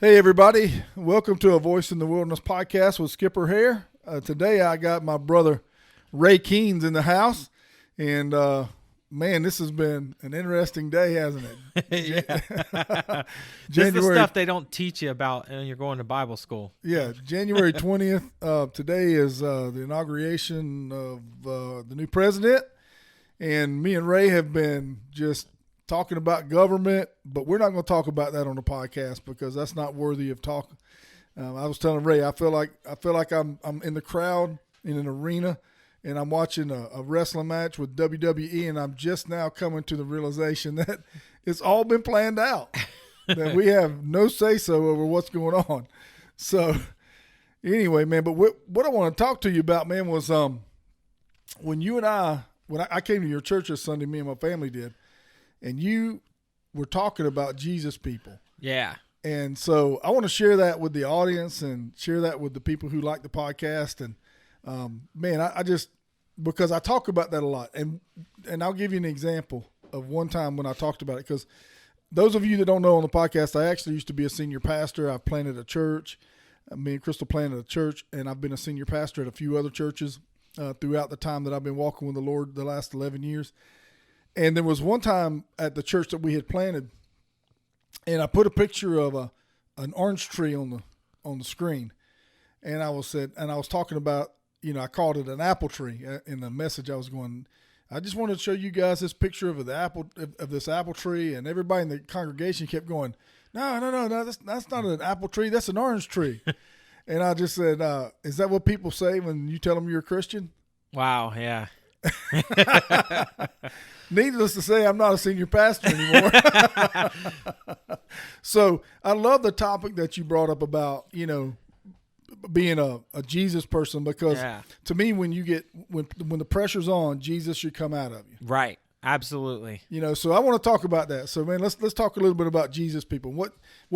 Hey, everybody. Welcome to A Voice in the Wilderness podcast with Skipper here. Today, I got my brother Ray Keenes in the house. And, man, this has been an interesting day, hasn't it? Yeah. This is the stuff they don't teach you about when you're going to Bible school. Yeah, January 20th. Today is the inauguration of the new president. And me and Ray have been just talking about government, but we're not going to talk about that on the podcast because that's not worthy of talk. I was telling Ray, I feel like I'm in the crowd in an arena, and I'm watching a wrestling match with WWE, and I'm just now coming to the realization that it's all been planned out, that we have no say-so over what's going on. So anyway, man, but what I want to talk to you about, man, was when I came to your church this Sunday, me and my family did, and you were talking about Jesus people. Yeah. And so I want to share that with the audience and share that with the people who like the podcast. And, man, I just, because I talk about that a lot. And I'll give you an example of one time when I talked about it. Because those of you that don't know on the podcast, I actually used to be a senior pastor. I planted a church. Me and Crystal planted a church. And I've been a senior pastor at a few other churches throughout the time that I've been walking with the Lord the last 11 years. And there was one time at the church that we had planted, and I put a picture of an orange tree on the screen, and I was talking about, I called it an apple tree in the message. I was going, I just wanted to show you guys this picture of this apple tree, and everybody in the congregation kept going, no, that's not an apple tree, that's an orange tree. And I just said, is that what people say when you tell them you're a Christian? Wow, yeah. Needless to say, I'm not a senior pastor anymore. So I love the topic that you brought up about, being a Jesus person, because to me, when the pressure's on, Jesus should come out of you. Right. Absolutely. So I want to talk about that. So, man, let's talk a little bit about Jesus people. What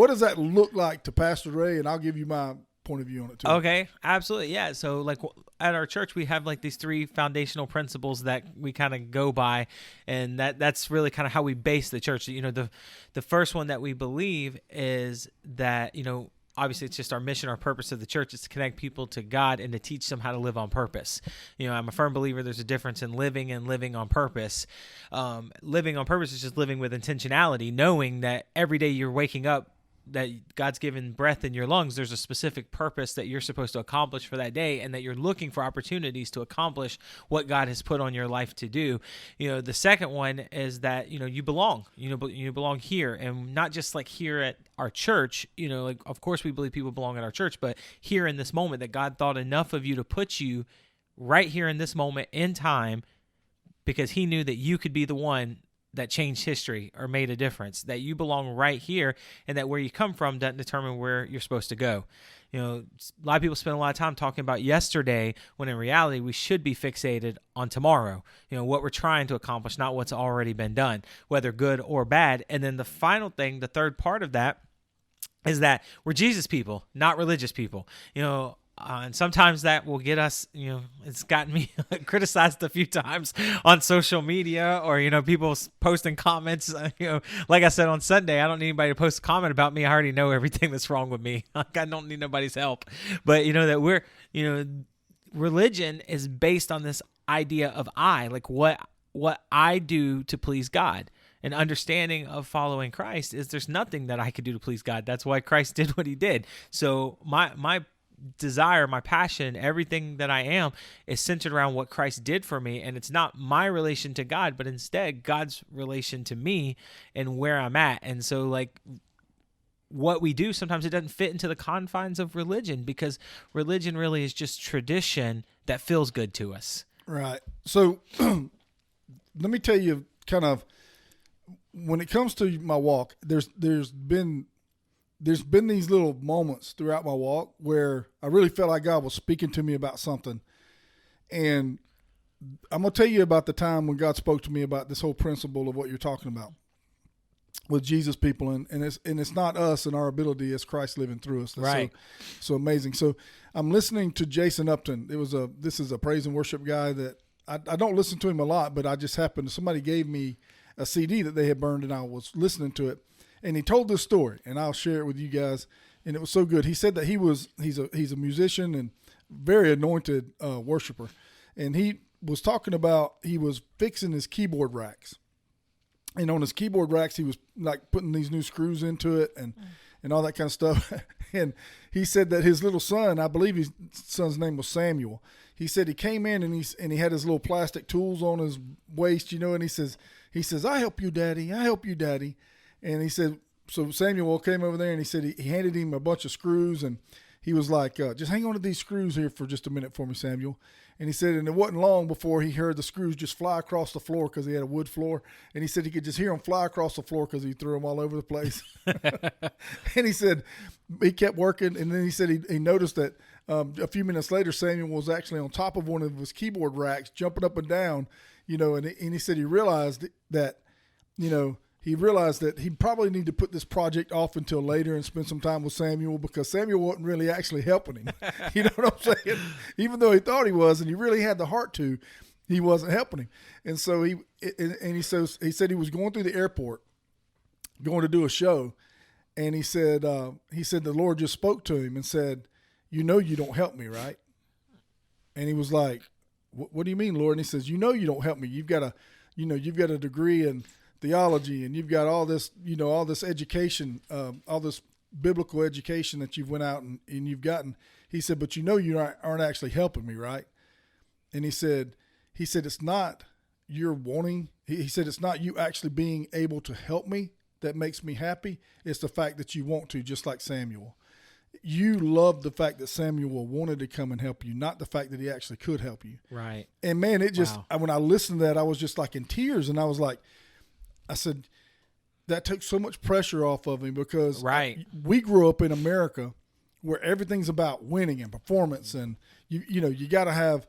does that look like to Pastor Ray? And I'll give you my point of view on it too. Okay, absolutely. Yeah. So like at our church, we have like these three foundational principles that we kind of go by, and that's really kind of how we base the church. The first one that we believe is that, obviously it's just our mission, our purpose of the church is to connect people to God and to teach them how to live on purpose. I'm a firm believer there's a difference in living and living on purpose. Living on purpose is just living with intentionality, knowing that every day you're waking up, that God's given breath in your lungs, there's a specific purpose that you're supposed to accomplish for that day, and that you're looking for opportunities to accomplish what God has put on your life to do. The second one is that, you belong, you belong here, and not just like here at our church, like of course we believe people belong at our church, but here in this moment that God thought enough of you to put you right here in this moment in time, because he knew that you could be the one that changed history or made a difference, that you belong right here, and that where you come from doesn't determine where you're supposed to go. A lot of people spend a lot of time talking about yesterday, when in reality we should be fixated on tomorrow, what we're trying to accomplish, not what's already been done, whether good or bad. And then the final thing, the third part of that, is that we're Jesus people, not religious people. And sometimes that will get us, it's gotten me criticized a few times on social media, or, people posting comments. Like I said on Sunday, I don't need anybody to post a comment about me. I already know everything that's wrong with me. I don't need nobody's help. But, that we're, religion is based on this idea of like what I do to please God. An understanding of following Christ is there's nothing that I could do to please God. That's why Christ did what he did. So my desire, my passion, everything that I am is centered around what Christ did for me. And it's not my relation to God, but instead God's relation to me and where I'm at. And so like what we do, sometimes it doesn't fit into the confines of religion, because religion really is just tradition that feels good to us. Right. So let me tell you kind of, when it comes to my walk, there's been these little moments throughout my walk where I really felt like God was speaking to me about something. And I'm going to tell you about the time when God spoke to me about this whole principle of what you're talking about with Jesus people. And it's not us and our ability, it's Christ living through us. That's right. So amazing. So I'm listening to Jason Upton. This is a praise and worship guy that I don't listen to him a lot, but I just happened, somebody gave me a CD that they had burned and I was listening to it. And he told this story, and I'll share it with you guys. and it was so good. He said that he's a musician and very anointed worshiper, and he was talking about he was fixing his keyboard racks, and on his keyboard racks he was like putting these new screws into it and all that kind of stuff. And he said that his little son, I believe his son's name was Samuel. He said he came in and he had his little plastic tools on his waist, and he says, "I help you, Daddy. I help you, Daddy." And he said, so Samuel came over there and he said he handed him a bunch of screws, and he was like, "Just hang on to these screws here for just a minute for me, Samuel." And he said, and it wasn't long before he heard the screws just fly across the floor because he had a wood floor. And he said he could just hear them fly across the floor because he threw them all over the place. And he said he kept working. And then he said he noticed that a few minutes later, Samuel was actually on top of one of his keyboard racks, jumping up and down, and he said he realized that, he probably need to put this project off until later and spend some time with Samuel, because Samuel wasn't really actually helping him. You know what I'm saying? Even though he thought he was, and he really had the heart to, he wasn't helping him. And so he said he was going through the airport, going to do a show, and he said the Lord just spoke to him and said, "You don't help me, right?" And he was like, "What do you mean, Lord?" And he says, "You don't help me. You've got a degree in theology, and you've got all this, all this education, all this biblical education that you've went out and you've gotten." He said, "But you aren't actually helping me, right?" And he said, "It's not your wanting." He said, "It's not you actually being able to help me that makes me happy. It's the fact that you want to, just like Samuel. You love the fact that Samuel wanted to come and help you, not the fact that he actually could help you." Right. And man, when I listened to that, I was just like in tears, and I said, that took so much pressure off of me, because we grew up in America where everything's about winning and performance, and you got to have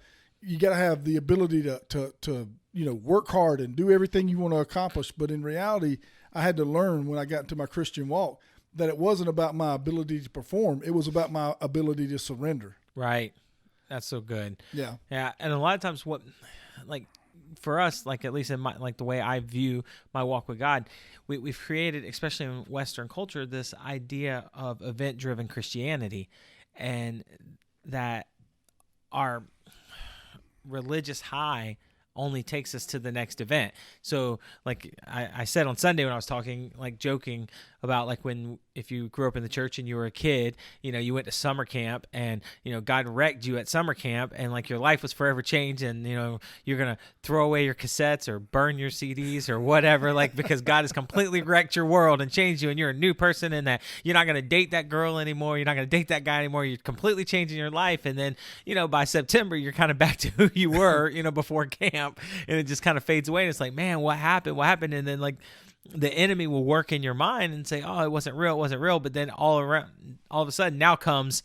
the ability to work hard and do everything you want to accomplish. But in reality, I had to learn when I got into my Christian walk that it wasn't about my ability to perform. It was about my ability to surrender. Right. That's so good. Yeah. Yeah. And a lot of times for us, at least in my, the way I view my walk with God, we've created, especially in Western culture, this idea of event-driven Christianity, and that our religious high only takes us to the next event. So I said on Sunday when I was talking, joking about if you grew up in the church and you were a kid, you went to summer camp, and, God wrecked you at summer camp, and your life was forever changed, and, you're going to throw away your cassettes or burn your CDs or whatever, because God has completely wrecked your world and changed you, and you're a new person, and that you're not going to date that girl anymore. You're not going to date that guy anymore. You're completely changing your life. And then, by September, you're kind of back to who you were, before camp, and it just kind of fades away. And it's like, man, what happened? And then the enemy will work in your mind and say, "Oh, it wasn't real." But then all of a sudden, now comes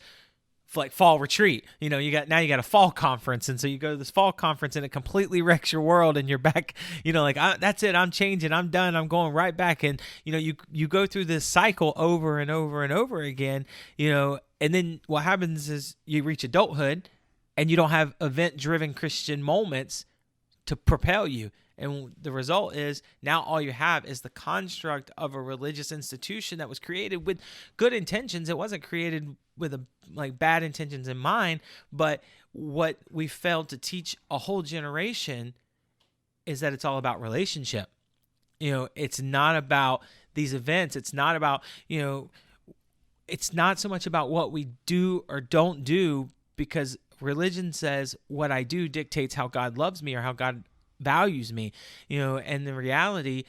fall retreat. You got a fall conference, and so you go to this fall conference, and it completely wrecks your world, and you're back. That's it. I'm changing. I'm done. I'm going right back. And you go through this cycle over and over and over again. And then what happens is you reach adulthood, and you don't have event-driven Christian moments to propel you. And the result is now all you have is the construct of a religious institution that was created with good intentions. It wasn't created with bad intentions in mind, but what we failed to teach a whole generation is that it's all about relationship. It's not about these events. It's not about, it's not so much about what we do or don't do, because religion says what I do dictates how God loves me or how God values me, and the reality,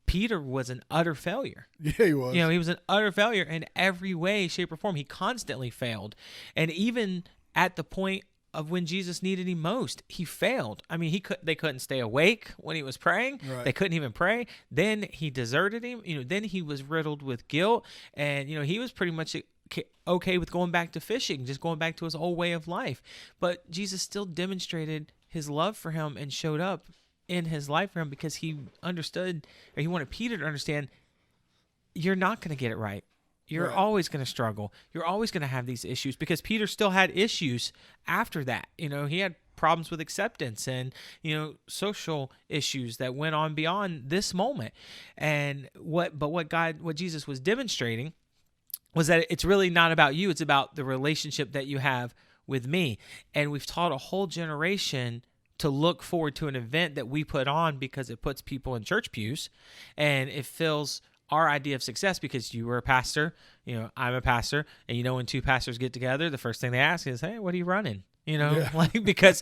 Peter was an utter failure. Yeah, he was. He was an utter failure in every way, shape, or form. He constantly failed. And even at the point of when Jesus needed him most, he failed. I mean, they couldn't stay awake when he was praying. Right. They couldn't even pray. Then he deserted him. Then he was riddled with guilt, and he was pretty much okay with going back to fishing, just going back to his old way of life. But Jesus still demonstrated his love for him and showed up in his life for him, because he understood, or he wanted Peter to understand, you're not going to get it right. You're always going to struggle. You're always going to have these issues, because Peter still had issues after that. He had problems with acceptance and, social issues that went on beyond this moment. And what Jesus was demonstrating was that it's really not about you. It's about the relationship that you have with me. And we've taught a whole generation to look forward to an event that we put on because it puts people in church pews and it fills our idea of success, because you were a pastor, I'm a pastor, and when two pastors get together, the first thing they ask is, hey, what are you running? Like, because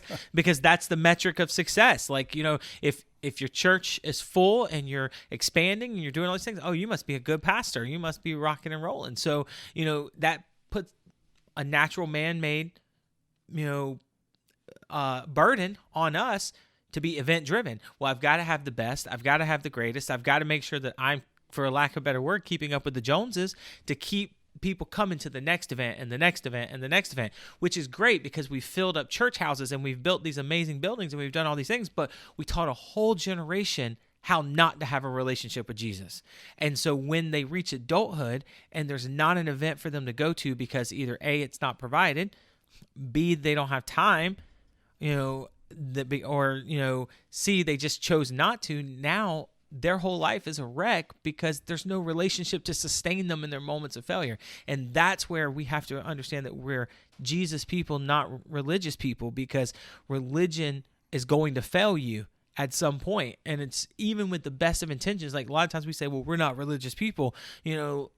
that's the metric of success. Like, if your church is full and you're expanding and you're doing all these things, oh, you must be a good pastor. You must be rocking and rolling. So, that puts a natural man-made, burden on us to be event driven. Well, I've got to have the best. I've got to have the greatest. I've got to make sure that I'm, for lack of a better word, keeping up with the Joneses to keep people coming to the next event and the next event and the next event, which is great because we've filled up church houses and we've built these amazing buildings and we've done all these things, but we taught a whole generation how not to have a relationship with Jesus. And so when they reach adulthood and there's not an event for them to go to because either A, it's not provided, B, they don't have time, or C, they just chose not to, now their whole life is a wreck because there's no relationship to sustain them in their moments of failure. And that's where we have to understand that we're Jesus people, not religious people, because religion is going to fail you at some point. And it's even with the best of intentions. Like a lot of times we say, well, we're not religious people,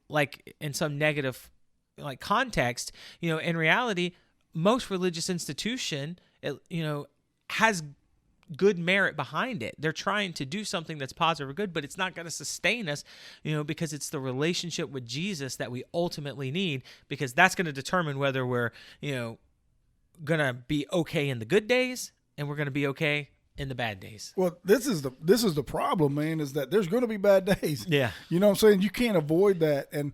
like in some negative like context, in reality, most religious institution, has good merit behind it. They're trying to do something that's positive or good, but it's not going to sustain us, because it's the relationship with Jesus that we ultimately need, because that's going to determine whether we're, going to be okay in the good days and we're going to be okay in the bad days. Well, this is the problem, man, is that there's going to be bad days. Yeah. You know what I'm saying? You can't avoid that. And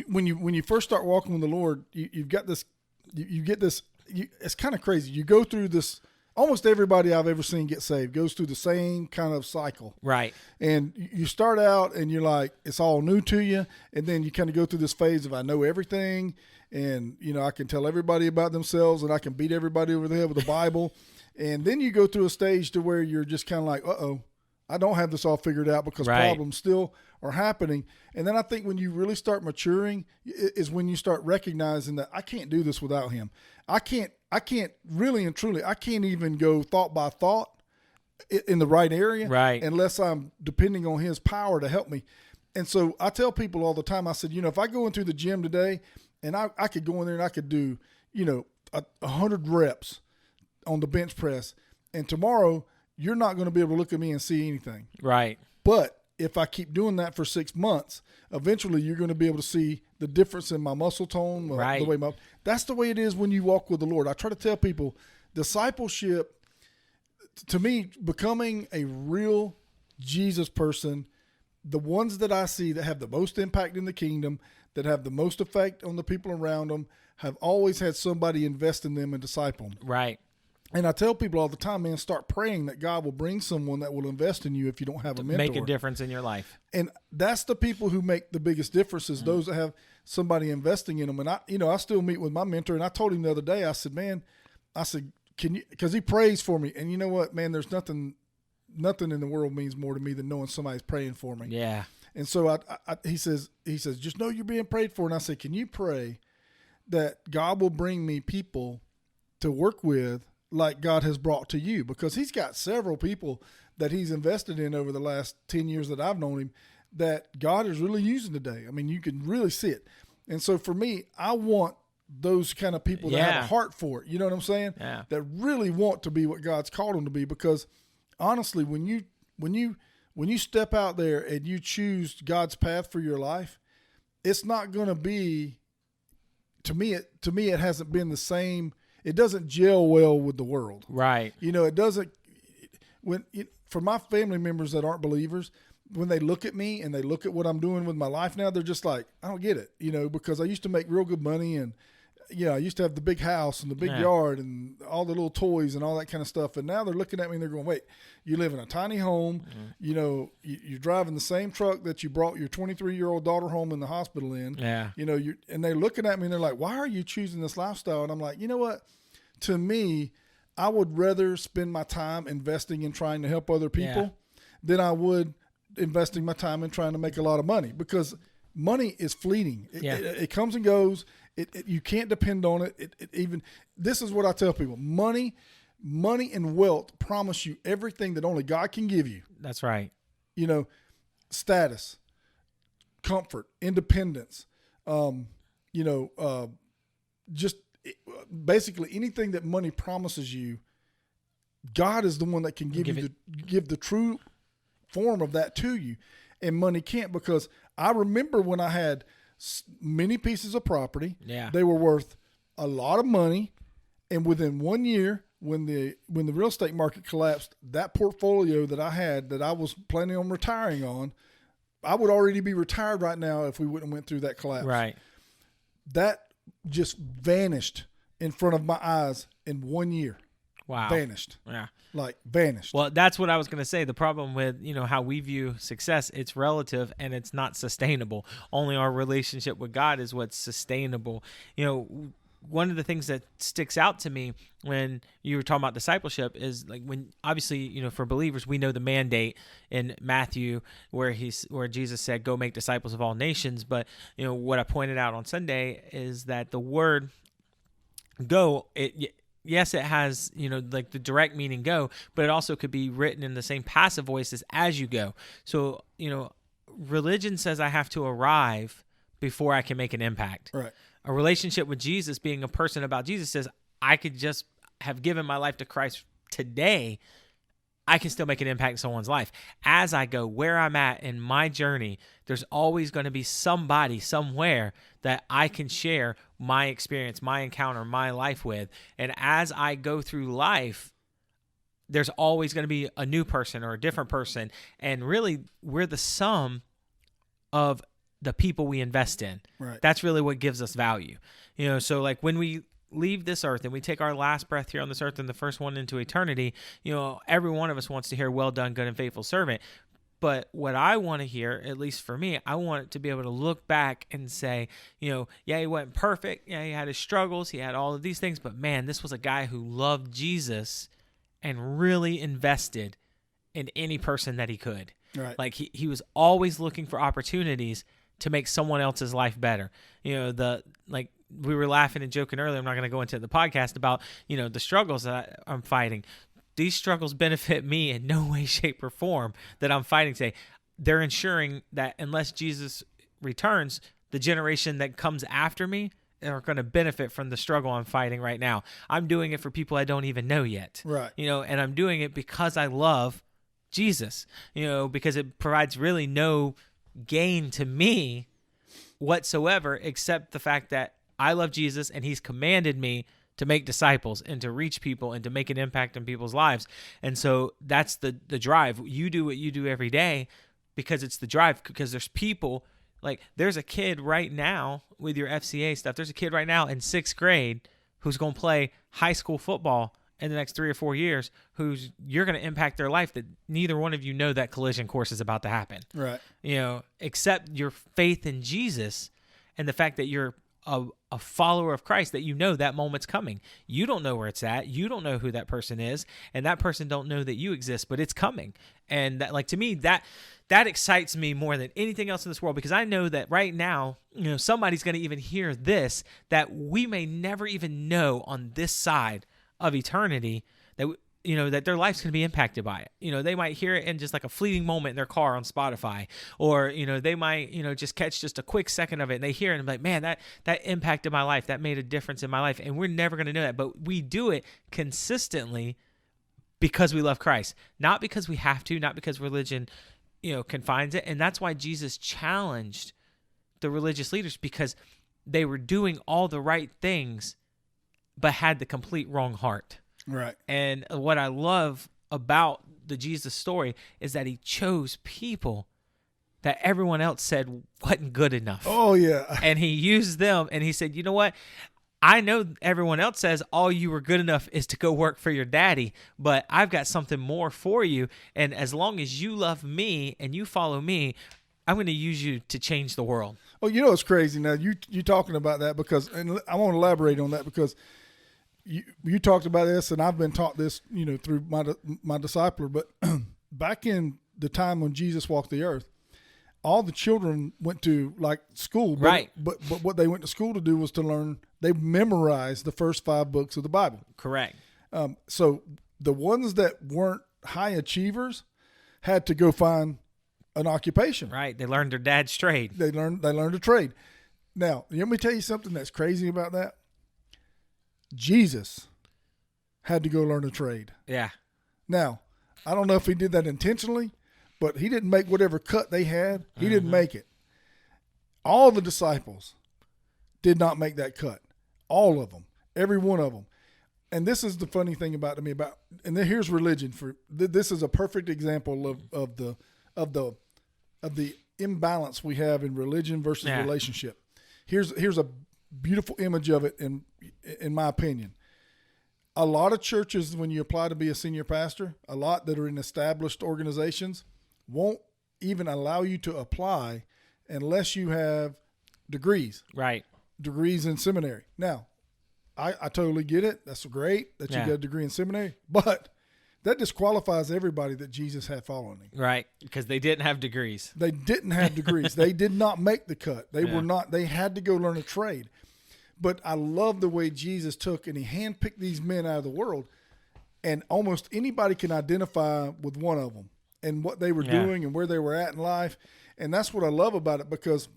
when you first start walking with the Lord, you've got this, you get this, it's kind of crazy. You go through this. Almost everybody I've ever seen get saved goes through the same kind of cycle. Right. And you start out and you're like, it's all new to you. And then you kind of go through this phase of I know everything. And, I can tell everybody about themselves and I can beat everybody over the head with the Bible. And then you go through a stage to where you're just kind of like, I don't have this all figured out because problems still are happening. And then I think when you really start maturing is when you start recognizing that I can't do this without him. I can't really and truly, I can't even go thought by thought in the right area, right, unless I'm depending on his power to help me. And so I tell people all the time, I said, if I go into the gym today and I could go in there and I could do, 100 reps on the bench press, and tomorrow you're not going to be able to look at me and see anything. Right. But if I keep doing that for 6 months, eventually you're going to be able to see the difference in my muscle tone, right, the way that's the way it is when you walk with the Lord. I try to tell people discipleship, to me, becoming a real Jesus person, the ones that I see that have the most impact in the kingdom, that have the most effect on the people around them, have always had somebody invest in them and disciple them. Right. And I tell people all the time, man, start praying that God will bring someone that will invest in you if you don't have a mentor. Make a difference in your life. And that's the people who make the biggest differences, those that have somebody investing in them. And I still meet with my mentor, and I told him the other day, I said, can you, because he prays for me. And you know what, man, there's nothing in the world means more to me than knowing somebody's praying for me. Yeah. And so he says, just know you're being prayed for. And I said, can you pray that God will bring me people to work with like God has brought to you? Because he's got several people that he's invested in over the last 10 years that I've known him that God is really using today. I mean, you can really see it. And so for me, I want those kind of people that have a heart for it. You know what I'm saying? Yeah. That really want to be what God's called them to be. Because honestly, when you step out there and you choose God's path for your life, it's not going to be, to me, it hasn't been the same. It doesn't gel well with the world. Right. It doesn't, for my family members that aren't believers, when they look at me and they look at what I'm doing with my life now, they're just like, I don't get it, because I used to make real good money and, I used to have the big house and the big yard and all the little toys and all that kind of stuff. And now they're looking at me and they're going, wait, you live in a tiny home, you're driving the same truck that you brought your 23-year-old daughter home in the hospital in. Yeah. And they're looking at me and they're like, why are you choosing this lifestyle? And I'm like, you know what? To me, I would rather spend my time investing in trying to help other people than I would investing my time in trying to make a lot of money. Because money is fleeting. Yeah. It comes and goes. You can't depend on it. Even this is what I tell people: money and wealth promise you everything that only God can give you. That's right. You know, status, comfort, independence. Just basically anything that money promises you. God is the one that can give the true form of that to you, and money can't. Because I remember when I had many pieces of property, they were worth a lot of money, and within 1 year, when the real estate market collapsed, that portfolio that I had that I was planning on retiring on, I would already be retired right now if we wouldn't have went through that collapse. Right. That just vanished in front of my eyes in 1 year. Wow. Vanished. Yeah. Like vanished. Well, that's what I was going to say. The problem with, how we view success, it's relative and it's not sustainable. Only our relationship with God is what's sustainable. One of the things that sticks out to me when you were talking about discipleship is like when obviously, for believers, we know the mandate in Matthew where Jesus said, go make disciples of all nations. But, what I pointed out on Sunday is that the word go, yes, it has, like the direct meaning go, but it also could be written in the same passive voice as you go. So, religion says I have to arrive before I can make an impact. Right. A relationship with Jesus, being a person about Jesus, says I could just have given my life to Christ today. I can still make an impact in someone's life. As I go, where I'm at in my journey, there's always going to be somebody somewhere that I can share my experience, my encounter, my life with. And as I go through life, there's always going to be a new person or a different person. And really, we're the sum of the people we invest in. Right. That's really what gives us value. So like when we leave this earth and we take our last breath here on this earth and the first one into eternity, every one of us wants to hear, well done, good and faithful servant. But what I want to hear, at least for me, I want to be able to look back and say, he wasn't perfect. Yeah, he had his struggles. He had all of these things. But man, this was a guy who loved Jesus and really invested in any person that he could. Right. Like he was always looking for opportunities to make someone else's life better. We were laughing and joking earlier. I'm not going to go into the podcast about, the struggles that I'm fighting. These struggles benefit me in no way, shape, or form that I'm fighting today. They're ensuring that unless Jesus returns, the generation that comes after me are going to benefit from the struggle I'm fighting right now. I'm doing it for people I don't even know yet. Right. And I'm doing it because I love Jesus, because it provides really no gain to me whatsoever except the fact that I love Jesus and he's commanded me to make disciples and to reach people and to make an impact in people's lives. And so that's the drive. You do what you do every day because it's the drive, because there's people, like there's a kid right now with your FCA stuff. There's a kid right now in 6th grade who's going to play high school football in the next 3 or 4 years, you're going to impact their life that neither one of you know that collision course is about to happen. Right. Except your faith in Jesus and the fact that you're a follower of Christ, that that moment's coming. You don't know where it's at. You don't know who that person is, and that person don't know that you exist, but it's coming. And that, like, to me, that excites me more than anything else in this world, because I know that right now, somebody's going to even hear this that we may never even know on this side of eternity, that that their life's going to be impacted by it. They might hear it in just like a fleeting moment in their car on Spotify, or they might just catch just a quick second of it and they hear it and be like, man, that impacted my life, that made a difference in my life. And we're never going to know that, but we do it consistently because we love Christ, not because we have to, not because religion confines it. And that's why Jesus challenged the religious leaders, because they were doing all the right things but had the complete wrong heart. Right. And what I love about the Jesus story is that he chose people that everyone else said wasn't good enough. Oh, yeah. And he used them, and he said, you know what? I know everyone else says all you were good enough is to go work for your daddy, but I've got something more for you. And as long as you love me and you follow me, I'm going to use you to change the world. Oh, it's crazy. Now, you talking about that, because, and I want to elaborate on that, because you talked about this, and I've been taught this, through my discipler. But back in the time when Jesus walked the earth, all the children went to like school, but, Right. But what they went to school to do was to learn. They memorized the first 5 books of the Bible. Correct. So the ones that weren't high achievers had to go find an occupation. Right. They learned their dad's trade. They learned a trade. Now, let me tell you something that's crazy about that. Jesus had to go learn a trade. Yeah. Now, I don't know if he did that intentionally, but he didn't make whatever cut they had. He didn't make it. All the disciples did not make that cut. All of them. Every one of them. And this is the funny thing about and then here's religion. This is a perfect example of the imbalance we have in religion versus relationship. Here's a beautiful image of it in my opinion. A lot of churches, when you apply to be a senior pastor, a lot that are in established organizations won't even allow you to apply unless you have degrees. Right. Degrees in seminary. Now, I totally get it. That's great that you got a degree in seminary, but that disqualifies everybody that Jesus had following him. Right, because they didn't have degrees. They didn't have degrees. They did not make the cut. They were not. They had to go learn a trade. But I love the way Jesus took and he handpicked these men out of the world, and almost anybody can identify with one of them and what they were doing and where they were at in life. And that's what I love about it, because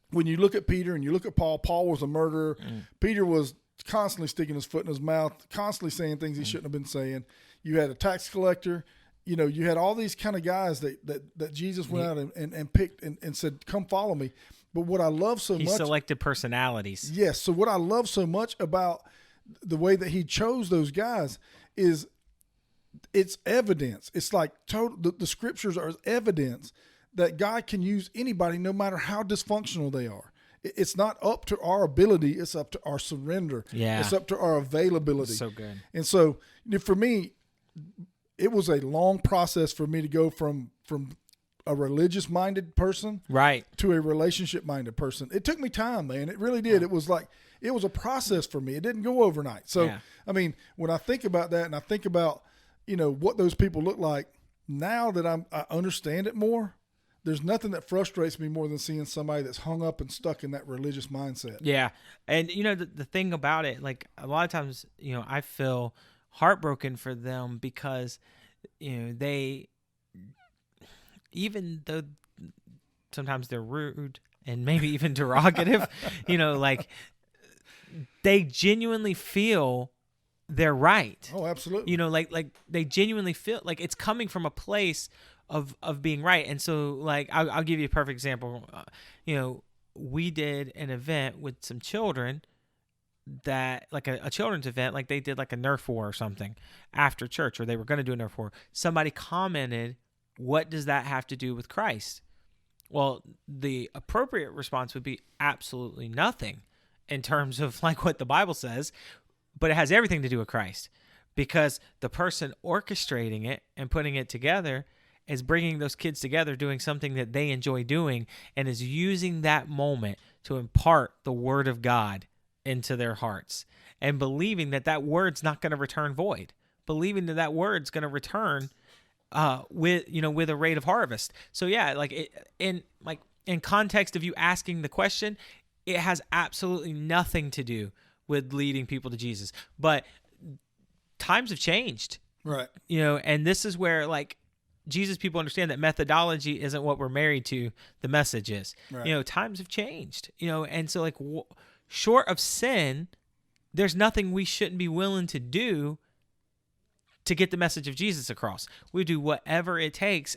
when you look at Peter and you look at Paul, Paul was a murderer. Peter was constantly sticking his foot in his mouth, constantly saying things he shouldn't have been saying. You had a tax collector. You know, you had all these kind of guys that Jesus went out and picked and said, come follow me. But what I love so much. He selected personalities. Yes. So what I love so much about the way that he chose those guys is it's evidence. It's like the scriptures are evidence that God can use anybody no matter how dysfunctional they are. It's not up to our ability. It's up to our surrender. Yeah. It's up to our availability. So good. And so for me, it was a long process for me to go from a religious-minded person to a relationship-minded person. It took me time, man. It really did. It was a process for me. It didn't go overnight. So, I mean, when I think about that and I think about, what those people look like, now that I understand it more, there's nothing that frustrates me more than seeing somebody that's hung up and stuck in that religious mindset. Yeah. And, the thing about it, like a lot of times, I feel heartbroken for them because, they, even though sometimes they're rude and maybe even derogative, like they genuinely feel they're right. Oh, absolutely. Like they genuinely feel like it's coming from a place of being right. And so like, I'll give you a perfect example. We did an event with some children that like a children's event, like they did like a Nerf war or something after church, or they were going to do a Nerf war. Somebody commented, what does that have to do with Christ? Well, the appropriate response would be absolutely nothing in terms of like what the Bible says, but it has everything to do with Christ, because the person orchestrating it and putting it together is bringing those kids together, doing something that they enjoy doing, and is using that moment to impart the word of God into their hearts, and believing that that word's not going to return void, believing that that word's going to return with a rate of harvest. So yeah, like in context of you asking the question, it has absolutely nothing to do with leading people to Jesus. But times have changed, right? And this is where like Jesus people understand that methodology isn't what we're married to. The message is, right. Times have changed, and so like short of sin, there's nothing we shouldn't be willing to do to get the message of Jesus across. We do whatever it takes,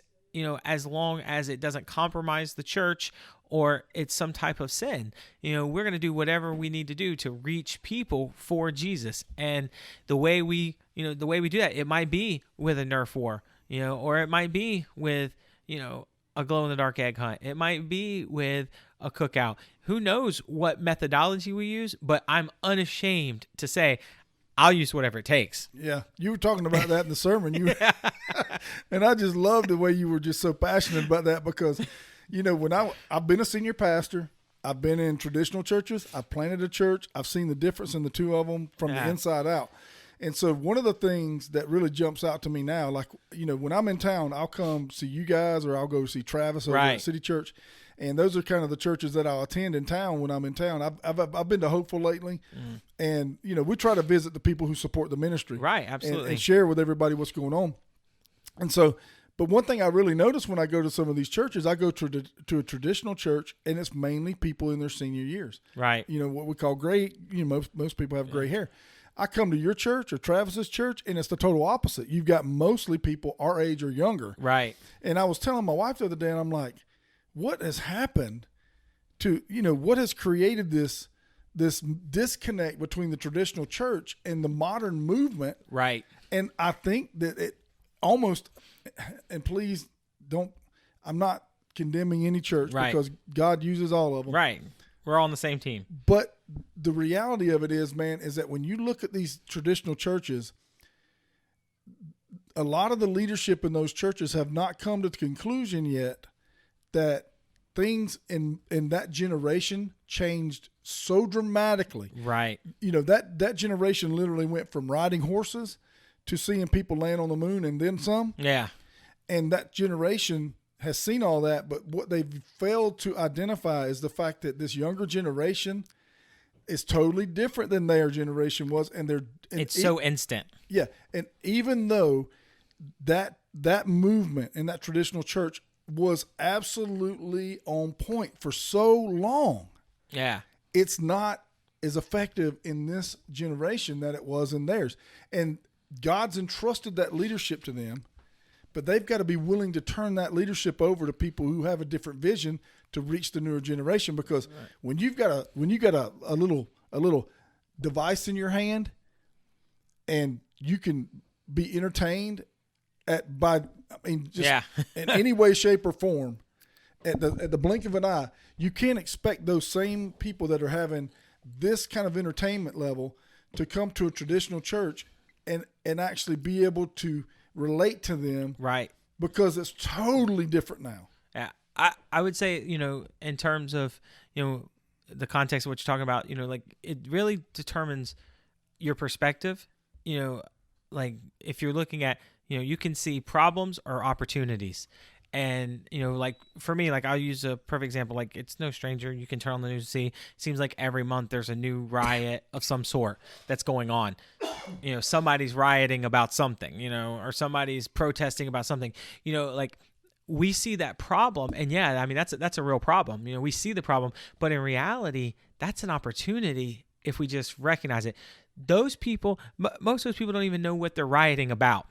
as long as it doesn't compromise the church or it's some type of sin. We're going to do whatever we need to do to reach people for Jesus. And the way we do that, it might be with a Nerf war, or it might be with, a glow-in-the-dark egg hunt. It might be with a cookout. Who knows what methodology we use, but I'm unashamed to say I'll use whatever it takes. Yeah. You were talking about that in the sermon. And I just love the way you were just so passionate about that, because, when I've been a senior pastor, I've been in traditional churches, I've planted a church, I've seen the difference in the two of them from the inside out. And so one of the things that really jumps out to me now, like, when I'm in town, I'll come see you guys, or I'll go see Travis over at City Church. And those are kind of the churches that I'll attend in town when I'm in town. I've been to Hopeful lately, and we try to visit the people who support the ministry, right? Absolutely, and share with everybody what's going on. And so, but one thing I really notice when I go to some of these churches, I go to a traditional church, and it's mainly people in their senior years, right? What we call gray. Most people have gray hair. I come to your church or Travis's church, and it's the total opposite. You've got mostly people our age or younger, right? And I was telling my wife the other day, and I'm like, what has happened to, what has created this disconnect between the traditional church and the modern movement? Right. And I think that it almost, and please I'm not condemning any church, because God uses all of them. Right. We're all on the same team. But the reality of it is, man, is that when you look at these traditional churches, a lot of the leadership in those churches have not come to the conclusion yet that things in that generation changed so dramatically. Right. That generation literally went from riding horses to seeing people land on the moon and then some. Yeah. And that generation has seen all that, but what they've failed to identify is the fact that this younger generation is totally different than their generation was, and it's so instant. Yeah. And even though that movement in that traditional church was absolutely on point for so long. Yeah. It's not as effective in this generation that it was in theirs. And God's entrusted that leadership to them, but they've got to be willing to turn that leadership over to people who have a different vision to reach the newer generation. Because when you've got a little device in your hand, and you can be entertained in any way, shape, or form, at the blink of an eye, you can't expect those same people that are having this kind of entertainment level to come to a traditional church and actually be able to relate to them, right? Because it's totally different now. Yeah, I would say, in terms of the context of what you're talking about, like, it really determines your perspective. Like, if you're looking at, you can see problems or opportunities. And, like, for me, like, I'll use a perfect example. Like, it's no stranger. You can turn on the news and see, it seems like every month there's a new riot of some sort that's going on. Somebody's rioting about something, or somebody's protesting about something, like, we see that problem. And yeah, I mean, that's a real problem. We see the problem, but in reality, that's an opportunity if we just recognize it. Those people, most of those people don't even know what they're rioting about.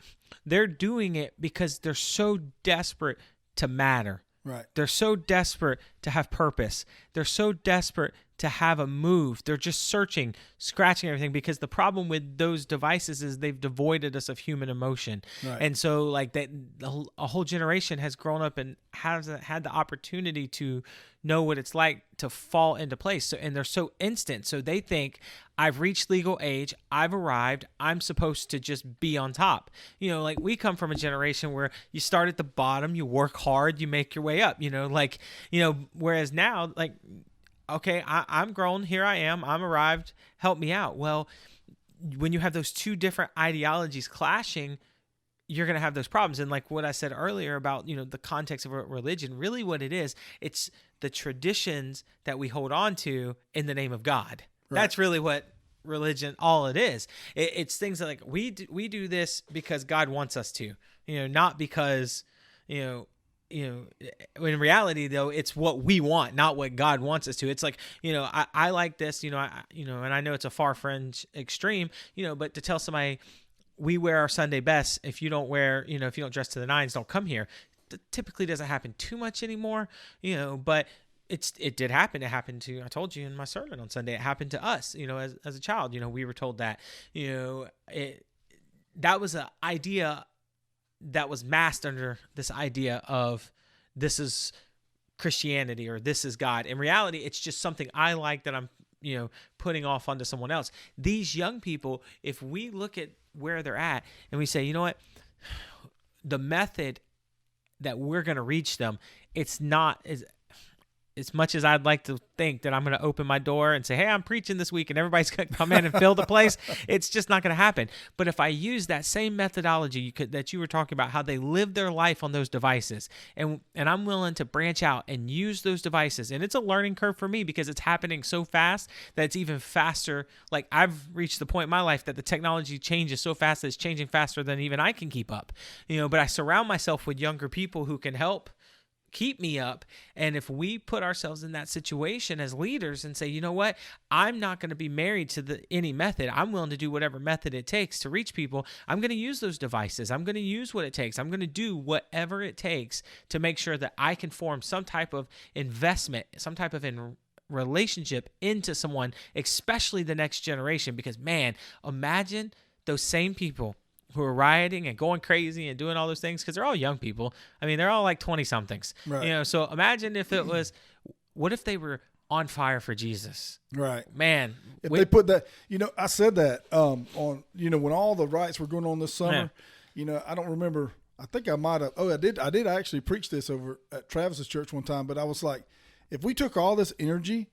They're doing it because they're so desperate to matter. Right. They're so desperate to have purpose. They're so desperate to have a move. They're just searching, scratching everything, because the problem with those devices is they've devoided us of human emotion. Right. And so, like, a whole generation has grown up and has had the opportunity to know what it's like to fall into place. So, and they're so instant. So they think, I've reached legal age, I've arrived, I'm supposed to just be on top. Like, we come from a generation where you start at the bottom, you work hard, you make your way up, whereas now, like, okay, I'm grown, here I am, I'm arrived, help me out. Well, when you have those two different ideologies clashing, you're going to have those problems. And like what I said earlier about, the context of religion, really what it is, it's the traditions that we hold on to in the name of God. Right. That's really what religion, all it is. It's things that, like, we do this because God wants us to, not because, in reality, though, it's what we want, not what God wants us to. It's like, I like this, and I know it's a far fringe extreme, but to tell somebody, we wear our Sunday best. If you don't wear, if you don't dress to the nines, don't come here. That typically doesn't happen too much anymore, but it did happen. It happened to, I told you in my sermon on Sunday, it happened to us, as a child, we were told that, that was an idea that was masked under this idea of this is Christianity or this is God. In reality, it's just something I like that I'm, putting off onto someone else. These young people, if we look at where they're at and we say, you know what, the method that we're going to reach them, it's not as, as much as I'd like to think that I'm going to open my door and say, hey, I'm preaching this week and everybody's going to come in and fill the place, it's just not going to happen. But if I use that same methodology that you were talking about, how they live their life on those devices, and I'm willing to branch out and use those devices, and it's a learning curve for me because it's happening so fast that it's even faster. Like I've reached the point in my life that the technology changes so fast that it's changing faster than even I can keep up. But I surround myself with younger people who can help keep me up. And if we put ourselves in that situation as leaders and say, you know what, I'm not going to be married to any method. I'm willing to do whatever method it takes to reach people. I'm going to use those devices. I'm going to use what it takes. I'm going to do whatever it takes to make sure that I can form some type of investment, some type of relationship into someone, especially the next generation. Because man, imagine those same people who are rioting and going crazy and doing all those things, because they're all young people. I mean, they're all like 20-somethings. Right. So imagine if it was, what if they were on fire for Jesus? Right. Man. If they put that, I said that on, when all the riots were going on this summer, I don't remember. I think I might have. Oh, I did actually preach this over at Travis's church one time, but I was like, if we took all this energy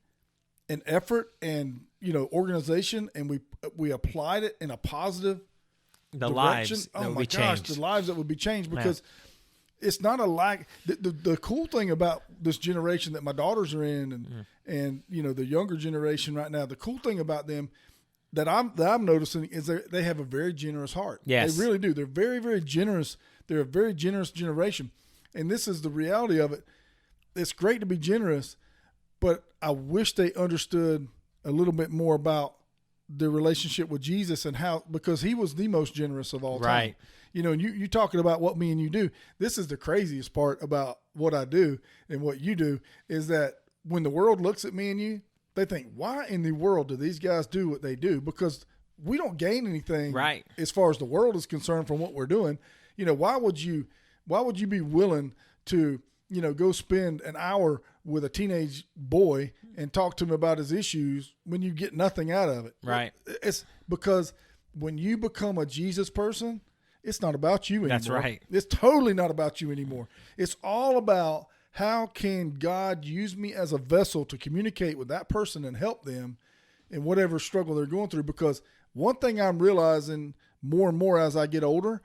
and effort and, organization and we applied it in a positive the direction. Lives that would be changed. The lives that would be changed, because it's not a lack. The cool thing about this generation that my daughters are in and the younger generation right now, the cool thing about them that I'm noticing is they have a very generous heart. Yes. They really do. They're very, very generous. They're a very generous generation. And this is the reality of it. It's great to be generous, but I wish they understood a little bit more about the relationship with Jesus and how, because he was the most generous of all time. Right. And you talking about what me and you do. This is the craziest part about what I do and what you do, is that when the world looks at me and you, they think, why in the world do these guys do what they do? Because we don't gain anything as far as the world is concerned from what we're doing. Why would you be willing to, go spend an hour with a teenage boy and talk to him about his issues when you get nothing out of it? Right. It's because when you become a Jesus person, it's not about you anymore. That's right. It's totally not about you anymore. It's all about, how can God use me as a vessel to communicate with that person and help them in whatever struggle they're going through? Because one thing I'm realizing more and more as I get older,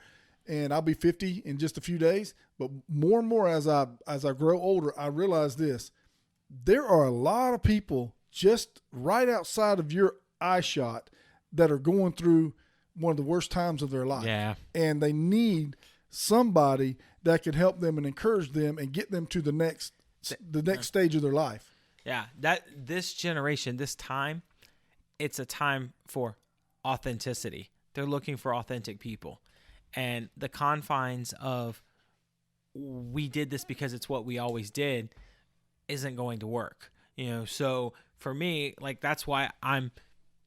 and I'll be 50 in just a few days, but more and more as I grow older, I realize this: there are a lot of people just right outside of your eye shot that are going through one of the worst times of their life. Yeah. And they need somebody that can help them and encourage them and get them to the next stage of their life. Yeah. This generation, this time, it's a time for authenticity. They're looking for authentic people. And the confines of, we did this because it's what we always did, isn't going to work. So for me, like, that's why I'm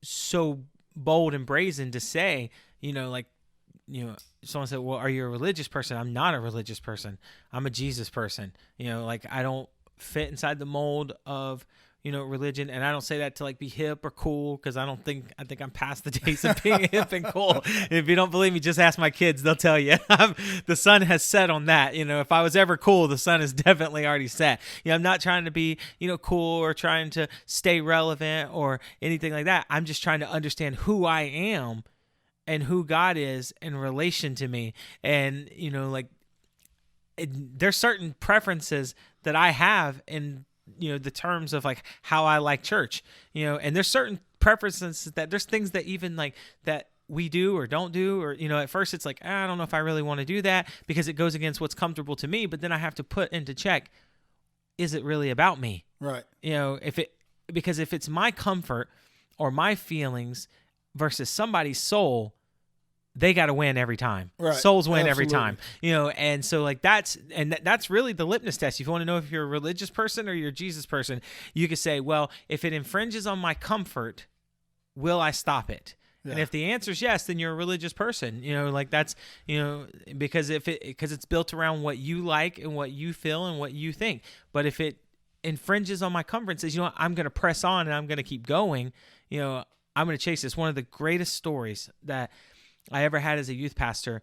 so bold and brazen to say, someone said, well, are you a religious person? I'm not a religious person. I'm a Jesus person. I don't fit inside the mold of, religion. And I don't say that to be hip or cool, because I think I'm past the days of being hip and cool. If you don't believe me, just ask my kids. They'll tell you. The sun has set on that. If I was ever cool, the sun is definitely already set. I'm not trying to be, cool or trying to stay relevant or anything like that. I'm just trying to understand who I am and who God is in relation to me. And, there's certain preferences that I have in, the terms of how I like church, and there's certain preferences that there's things that even that we do or don't do, or, at first it's I don't know if I really want to do that because it goes against what's comfortable to me. But then I have to put into check, is it really about me? Right. Because if it's my comfort or my feelings versus somebody's soul, they got to win every time. Right. Souls win Absolutely. every time, and so that's really the litmus test. If you want to know if you're a religious person or you're a Jesus person, you could say, well, if it infringes on my comfort, will I stop it? Yeah. And if the answer is yes, then you're a religious person. That's, because because it's built around what you like and what you feel and what you think. But if it infringes on my comfort and says, I'm going to press on and I'm going to keep going, I'm going to chase this. One of the greatest stories that I ever had as a youth pastor,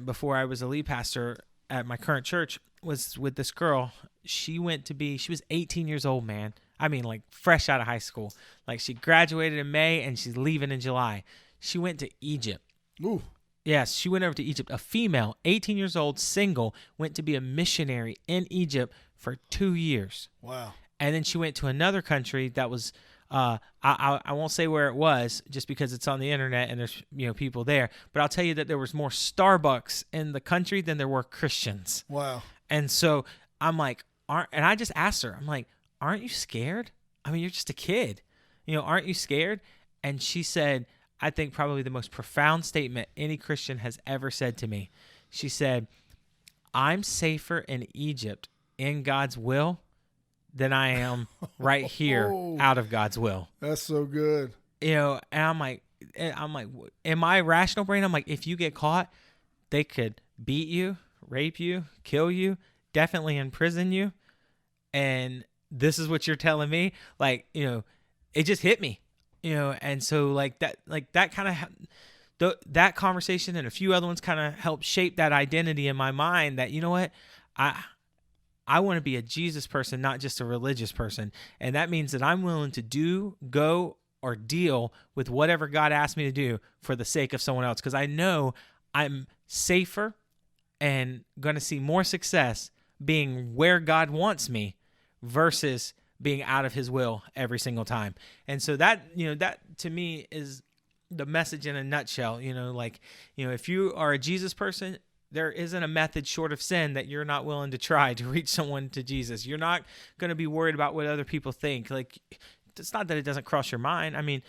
before I was a lead pastor, at my current church was with this girl. She was 18 years old, man. I mean, like fresh out of high school. Like she graduated in May and she's leaving in July. She went to Egypt. Ooh. Yes, she went over to Egypt. A female, 18 years old, single, went to be a missionary in Egypt for 2 years. Wow. And then she went to another country that was, I won't say where it was just because it's on the internet and there's people there. But I'll tell you that there was more Starbucks in the country than there were Christians. Wow. And so I'm like, and I just asked her, I'm like, aren't you scared? I mean, you're just a kid. Aren't you scared? And she said, I think probably the most profound statement any Christian has ever said to me. She said, I'm safer in Egypt in God's will than I am right here out of God's will. That's so good. And I'm like, in my rational brain, I'm like, if you get caught, they could beat you, rape you, kill you, definitely imprison you. And this is what you're telling me. Like, it just hit me, and so that kind of, that conversation and a few other ones kind of helped shape that identity in my mind that, you know what, I want to be a Jesus person, not just a religious person. And that means that I'm willing to go or deal with whatever God asked me to do for the sake of someone else. Because I know I'm safer and going to see more success being where God wants me versus being out of his will every single time. And so that to me is the message in a nutshell. If you are a Jesus person, there isn't a method short of sin that you're not willing to try to reach someone to Jesus. You're not going to be worried about what other people think. Like, it's not that it doesn't cross your mind. I mean,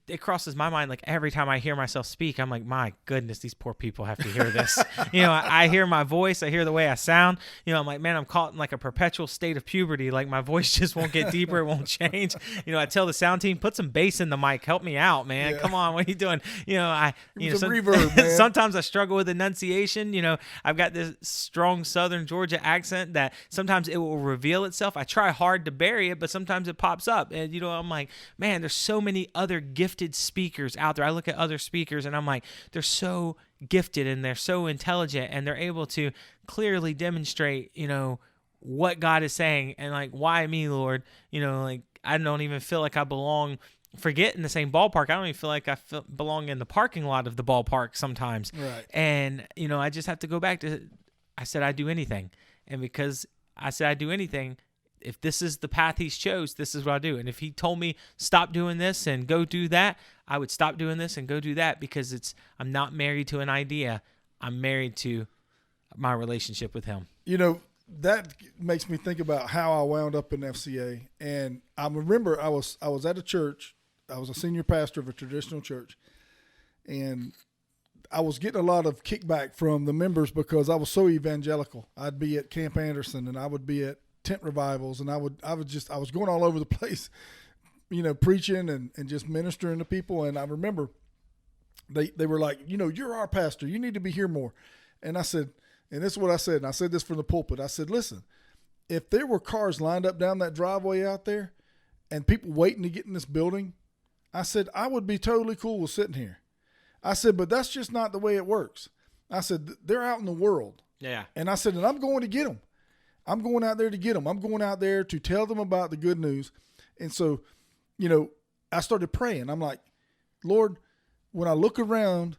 it crosses my mind like every time I hear myself speak. I'm like, my goodness, these poor people have to hear this. I hear my voice, I hear the way I sound. I'm like, man, I'm caught in like a perpetual state of puberty. Like my voice just won't get deeper, it won't change. I tell the sound team, put some bass in the mic, help me out, man. Yeah. Come on, what are you doing? Reverb, man. Sometimes I struggle with enunciation. I've got this strong Southern Georgia accent that sometimes it will reveal itself. I try hard to bury it, but sometimes it pops up. And I'm like, man, there's so many other gifted speakers out there. I look at other speakers and I'm like, they're so gifted and they're so intelligent and they're able to clearly demonstrate, what God is saying and like, why me, Lord? Like I don't even feel like I belong, forget in the same ballpark. I don't even feel like I belong in the parking lot of the ballpark sometimes. Right. And, I just have to go back to, I said I'd do anything. And because I said I'd do anything, if this is the path he's chose, this is what I do. And if he told me stop doing this and go do that, I would stop doing this and go do that because I'm not married to an idea. I'm married to my relationship with him. That makes me think about how I wound up in FCA. And I remember I was at a church. I was a senior pastor of a traditional church. And I was getting a lot of kickback from the members because I was so evangelical. I'd be at Camp Anderson and I would be at tent revivals, and I was going all over the place, preaching and just ministering to people. And I remember they were like, you're our pastor, you need to be here more. And I said, and this is what I said, and I said this from the pulpit. I said, listen, if there were cars lined up down that driveway out there and people waiting to get in this building, I said, I would be totally cool with sitting here. I said, but that's just not the way it works. I said, they're out in the world. Yeah. And I said, and I'm going to get them. I'm going out there to get them. I'm going out there to tell them about the good news. And so, I started praying. I'm like, Lord, when I look around,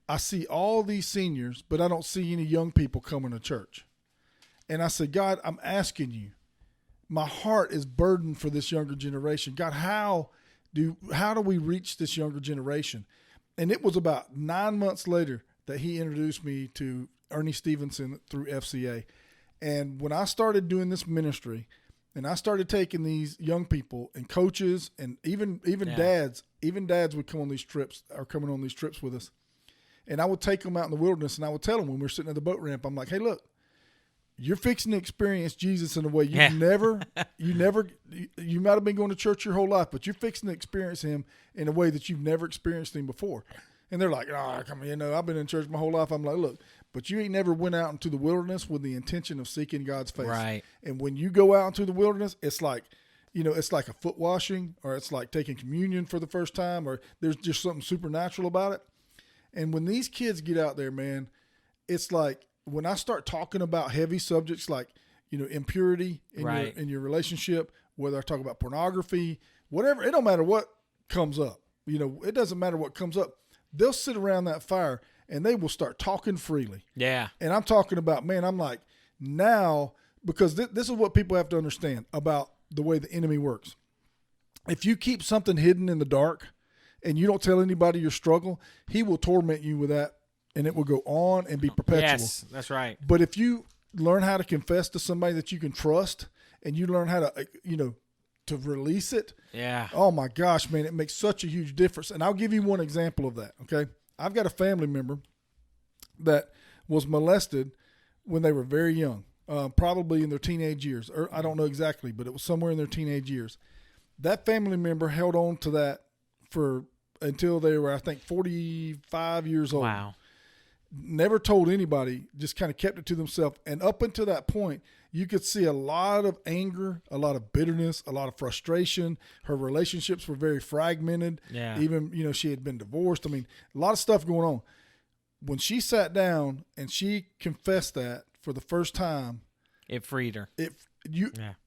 I see all these seniors, but I don't see any young people coming to church. And I said, God, I'm asking you, my heart is burdened for this younger generation. God, how do we reach this younger generation? And it was about 9 months later that he introduced me to Ernie Stevenson through FCA. And when I started doing this ministry and I started taking these young people and coaches and even dads would come on these trips, are coming on these trips with us. And I would take them out in the wilderness and I would tell them when we were sitting at the boat ramp, I'm like, hey, look, you're fixing to experience Jesus in a way you might have been going to church your whole life, but you're fixing to experience him in a way that you've never experienced him before. And they're like, oh, come on, I've been in church my whole life. I'm like, look, but you ain't never went out into the wilderness with the intention of seeking God's face. Right. And when you go out into the wilderness, it's like, it's like a foot washing, or it's like taking communion for the first time, or there's just something supernatural about it. And when these kids get out there, man, it's like when I start talking about heavy subjects like, impurity in your relationship, whether I talk about pornography, whatever, it don't matter what comes up. It doesn't matter what comes up. They'll sit around that fire and they will start talking freely. Yeah. And I'm talking about, man, I'm like, now, because this is what people have to understand about the way the enemy works. If you keep something hidden in the dark and you don't tell anybody your struggle, he will torment you with that, and it will go on and be perpetual. Yes, that's right. But if you learn how to confess to somebody that you can trust, and you learn how to, to release it. Yeah. Oh my gosh, man, it makes such a huge difference. And I'll give you one example of that. Okay. I've got a family member that was molested when they were very young, probably in their teenage years, or I don't know exactly, but it was somewhere in their teenage years. That family member held on to that until they were, I think, 45 years old. Wow. Never told anybody, just kind of kept it to themselves. And up until that point, you could see a lot of anger, a lot of bitterness, a lot of frustration. Her relationships were very fragmented. Yeah. Even, she had been divorced. I mean, a lot of stuff going on. When she sat down and she confessed that for the first time, it freed her.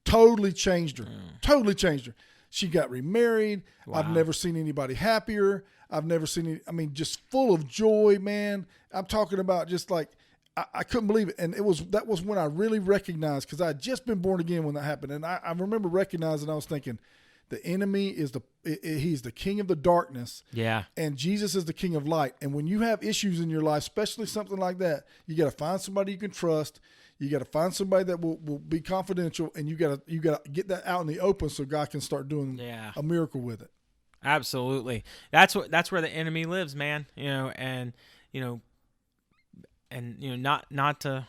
Totally changed her. Totally changed her. She got remarried. Wow. I've never seen anybody happier. I've never seen just full of joy, man. I'm talking about just like, I couldn't believe it. And that was when I really recognized, because I had just been born again when that happened. And I remember recognizing, I was thinking, the enemy is he's the king of the darkness. Yeah. And Jesus is the king of light. And when you have issues in your life, especially something like that, you got to find somebody you can trust. You got to find somebody that will be confidential, and you got to get that out in the open so God can start doing a miracle with it. Absolutely. That's where the enemy lives, man. Not to,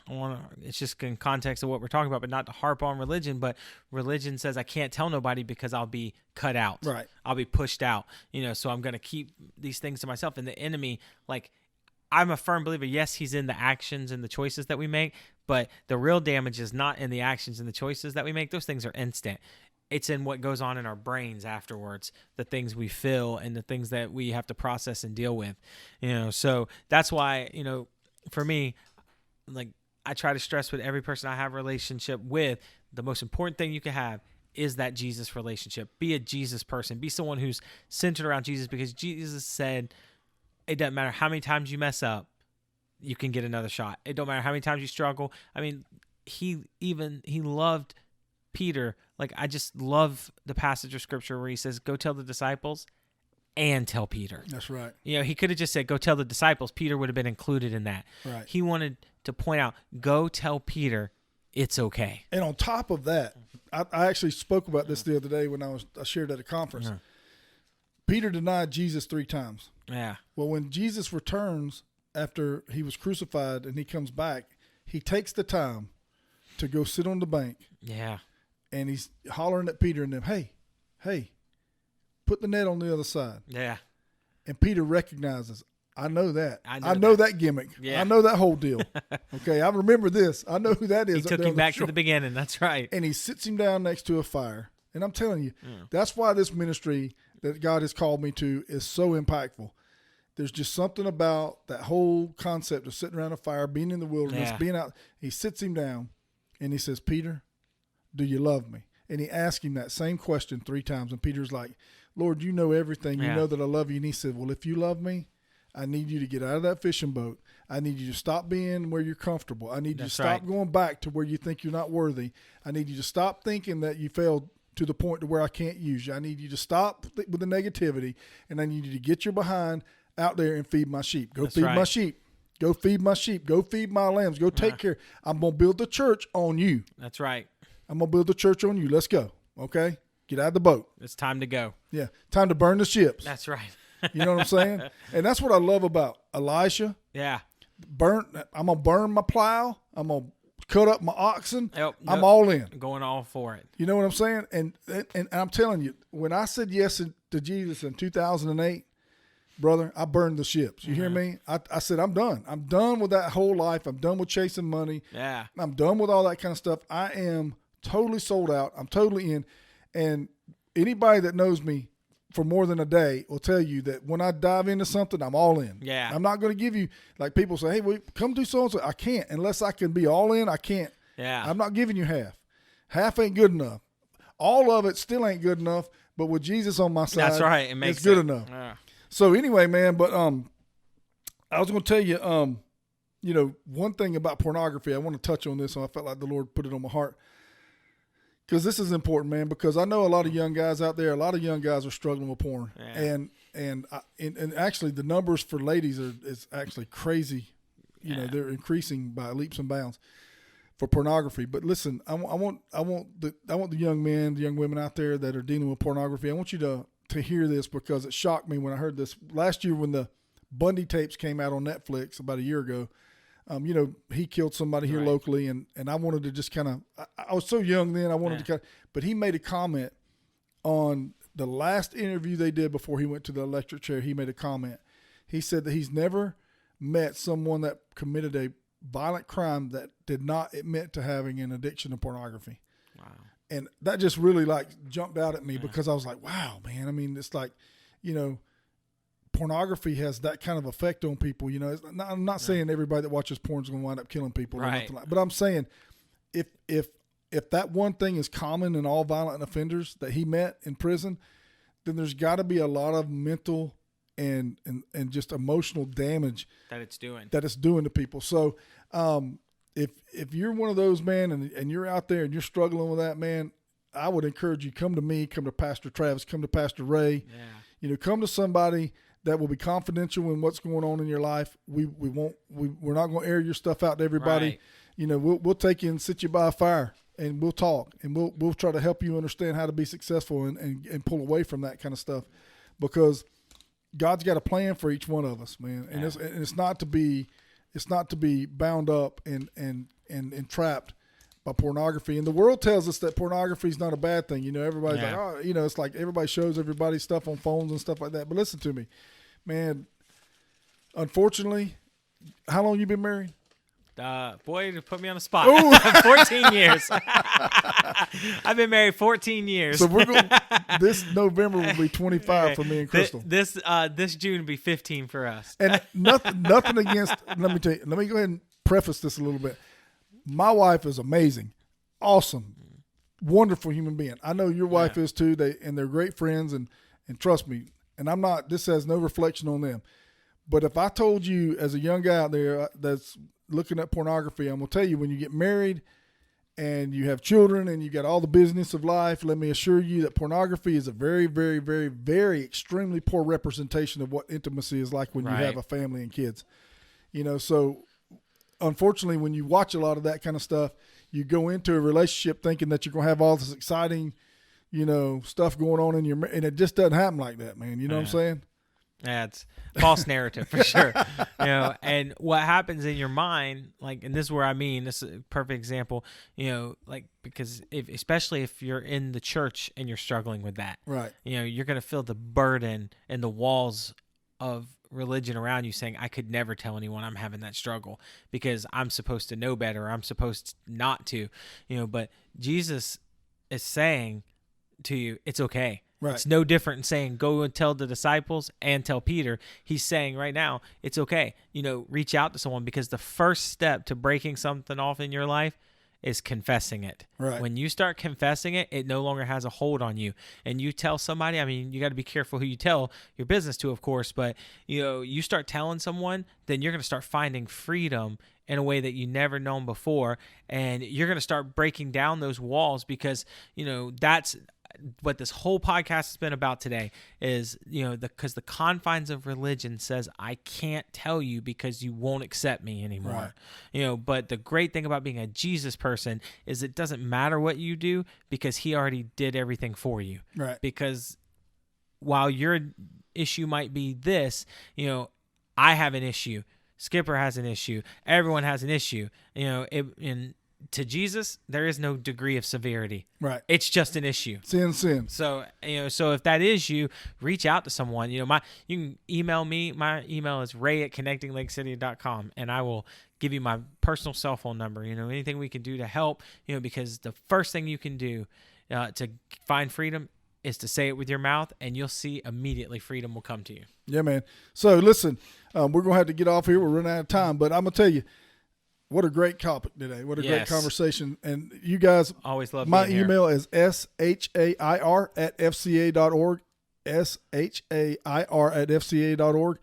it's just in context of what we're talking about, but not to harp on religion, but religion says I can't tell nobody because I'll be cut out. Right. I'll be pushed out, so I'm going to keep these things to myself. And the enemy, like, I'm a firm believer, yes, he's in the actions and the choices that we make, but the real damage is not in the actions and the choices that we make. Those things are instant. It's in what goes on in our brains afterwards, the things we feel and the things that we have to process and deal with. So that's why, for me, like, I try to stress with every person I have a relationship with, the most important thing you can have is that Jesus relationship. Be a Jesus person. Be someone who's centered around Jesus, because Jesus said, it doesn't matter how many times you mess up, you can get another shot. It don't matter how many times you struggle. I mean, he loved Peter. Like, I just love the passage of scripture where he says, go tell the disciples and tell Peter. That's right. He could have just said, go tell the disciples. Peter would have been included in that. Right. He wanted to point out, go tell Peter it's okay. And on top of that, I actually spoke about this the other day when I shared at a conference. Uh-huh. Peter denied Jesus 3 times. Yeah. Well, when Jesus returns after he was crucified and he comes back, he takes the time to go sit on the bank. Yeah. And he's hollering at Peter and them, hey, put the net on the other side. Yeah. And Peter recognizes, I know that. I know know that gimmick. Yeah. I know that whole deal. Okay, I remember this. I know who that is. He took him back to the beginning. That's right. And he sits him down next to a fire. And I'm telling you, that's why this ministry that God has called me to is so impactful. There's just something about that whole concept of sitting around a fire, being in the wilderness, being out. He sits him down and he says, Peter, do you love me? And he asked him that same question 3 times. And Peter's like, Lord, you know everything. You know that I love you. And he said, well, if you love me, I need you to get out of that fishing boat. I need you to stop being where you're comfortable. I need you to stop going back to where you think you're not worthy. I need you to stop thinking that you failed to the point to where I can't use you. I need you to stop with the negativity, and I need you to get your behind out there and feed my sheep. Go feed my sheep. Go feed my sheep. Go feed my lambs. Go take care. I'm going to build the church on you. That's right. I'm going to build the church on you. Let's go. Okay? Get out of the boat. It's time to go. Yeah. Time to burn the ships. That's right. You know what I'm saying? And that's what I love about Elisha. Yeah. I'm going to burn my plow. I'm going to cut up my oxen. I'm nope. all in. Going all for it. You know what I'm saying? And I'm telling you, when I said yes to Jesus in 2008, brother, I burned the ships. You hear me? I said, I'm done. I'm done with that whole life. I'm done with chasing money. Yeah. I'm done with all that kind of stuff. I am totally sold out. I'm totally in. And anybody that knows me for more than a day will tell you that when I dive into something, I'm all in. Yeah. I'm not going to give you, like people say, hey, come do so-and-so. I can't. Unless I can be all in, I can't. Yeah. I'm not giving you half. Half ain't good enough. All of it still ain't good enough, but with Jesus on my side, That's right. It makes it's good enough. Yeah. So anyway, man, but I was going to tell you, you know, one thing about pornography, I want to touch on this, and I felt like the Lord put it on my heart. Because this is important, man, because I know a lot of young guys out there, a lot of young guys are struggling with porn. Yeah. And actually the numbers for ladies is actually crazy. You know, they're increasing by leaps and bounds for pornography. But listen, I want the young men, the young women out there that are dealing with pornography, I want you to hear this, because it shocked me when I heard this. Last year when the Bundy tapes came out on Netflix about a year ago, you know, he killed somebody here locally, and I wanted to just kind of, I was so young then, I wanted to kind of, but he made a comment on the last interview they did before he went to the electric chair. He made a comment. He said that he's never met someone that committed a violent crime that did not admit to having an addiction to pornography. Wow. And that just really like jumped out at me, because I was like, wow, man. I mean, it's like, you know, pornography has that kind of effect on people. You know, I'm not saying everybody that watches porn is going to wind up killing people, or nothing like, but I'm saying if that one thing is common in all violent offenders that he met in prison, then there's got to be a lot of mental and just emotional damage that it's doing to people. So if you're one of those, man, and you're out there and you're struggling with that, man, I would encourage you, come to me, come to Pastor Travis, come to Pastor Ray. Yeah. You know, come to somebody that will be confidential in what's going on in your life. We're not going to air your stuff out to everybody. Right. You know, we'll take you and sit you by a fire, and we'll talk, and we'll try to help you understand how to be successful and pull away from that kind of stuff, because God's got a plan for each one of us, man. And it's not to be bound up and entrapped by pornography. And the world tells us that pornography is not a bad thing. You know, everybody's like, oh, you know, it's like everybody shows everybody stuff on phones and stuff like that. But listen to me, man. Unfortunately, how long you been married? Boy, you put me on the spot. 14 years. I've been married 14 years. So this November will be 25 for me and Crystal. This June will be 15 for us. And nothing against. Let me tell you. Let me go ahead and preface this a little bit. My wife is amazing, awesome, wonderful human being. I know your wife is too. They're great friends, and trust me. And I'm not. This has no reflection on them. But if I told you, as a young guy out there that's looking at pornography, I'm gonna tell you, when you get married and you have children and you got all the business of life, let me assure you that pornography is a very, very, very, very extremely poor representation of what intimacy is like when you have a family and kids. You know, so unfortunately, when you watch a lot of that kind of stuff, you go into a relationship thinking that you're gonna have all this exciting, you know, stuff going on in and it just doesn't happen like that, man. You know what I'm saying? Yeah, it's false narrative for sure. You know, and what happens in your mind, like, and this is where I mean, this is a perfect example, you know, like, because especially if you're in the church and you're struggling with that, right? You know, you're going to feel the burden and the walls of religion around you saying, I could never tell anyone I'm having that struggle because I'm supposed to know better. Or I'm supposed not to, you know, but Jesus is saying to you, it's okay. Right. It's no different in saying, go and tell the disciples and tell Peter. He's saying right now, it's okay. You know, reach out to someone, because the first step to breaking something off in your life is confessing it. Right. When you start confessing it, it no longer has a hold on you. And you tell somebody, I mean, you got to be careful who you tell your business to, of course, but you know, you start telling someone, then you're going to start finding freedom in a way that you never known before. And you're going to start breaking down those walls, because, you know, that's what this whole podcast has been about today is, you know, because the confines of religion says, I can't tell you because you won't accept me anymore. Right. You know, but the great thing about being a Jesus person is it doesn't matter what you do, because he already did everything for you. Right. Because while your issue might be this, you know, I have an issue. Skipper has an issue. Everyone has an issue. You know, to Jesus, there is no degree of severity. Right. It's just an issue. Sin. So, you know, so if that is you, reach out to someone. You know, you can email me. My email is ray@connectinglakecity.com, and I will give you my personal cell phone number. You know, anything we can do to help, you know, because the first thing you can do to find freedom is to say it with your mouth, and you'll see immediately freedom will come to you. Yeah, man. So listen, we're going to have to get off here. We're running out of time, but I'm going to tell you, what a great topic today. What a great conversation. And you guys, always love my being here. email is shair@fca.org, shair@fca.org.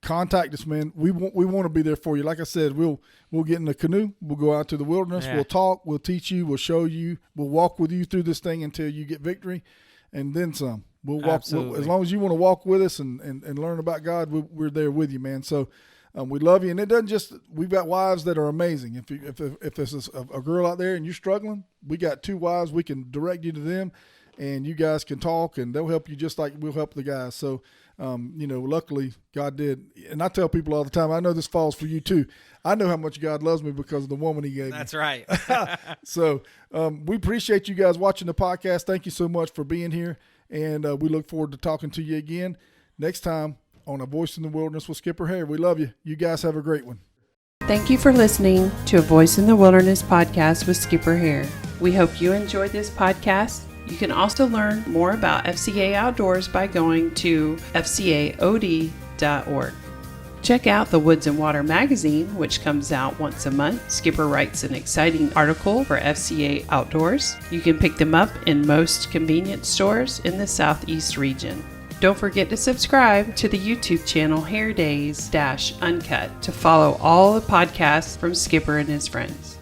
Contact us, man. We want to be there for you. Like I said, we'll get in the canoe. We'll go out to the wilderness. Yeah. We'll talk. We'll teach you. We'll show you. We'll walk with you through this thing until you get victory, and then some. We'll walk as long as you want to walk with us and learn about God. We're there with you, man. So we love you, and it doesn't just. We've got wives that are amazing. If there's a girl out there and you're struggling, we got 2 wives. We can direct you to them, and you guys can talk, and they'll help you just like we'll help the guys. So. Luckily God did. And I tell people all the time, I know this falls for you too. I know how much God loves me because of the woman he gave me. That's right. So we appreciate you guys watching the podcast. Thank you so much for being here. And we look forward to talking to you again next time on A Voice in the Wilderness with Skipper Hare. We love you. You guys have a great one. Thank you for listening to A Voice in the Wilderness podcast with Skipper Hare. We hope you enjoyed this podcast. You can also learn more about FCA Outdoors by going to fcaod.org. Check out the Woods and Water magazine, which comes out once a month. Skipper writes an exciting article for FCA Outdoors. You can pick them up in most convenience stores in the Southeast region. Don't forget to subscribe to the YouTube channel Hare Days-Uncut to follow all the podcasts from Skipper and his friends.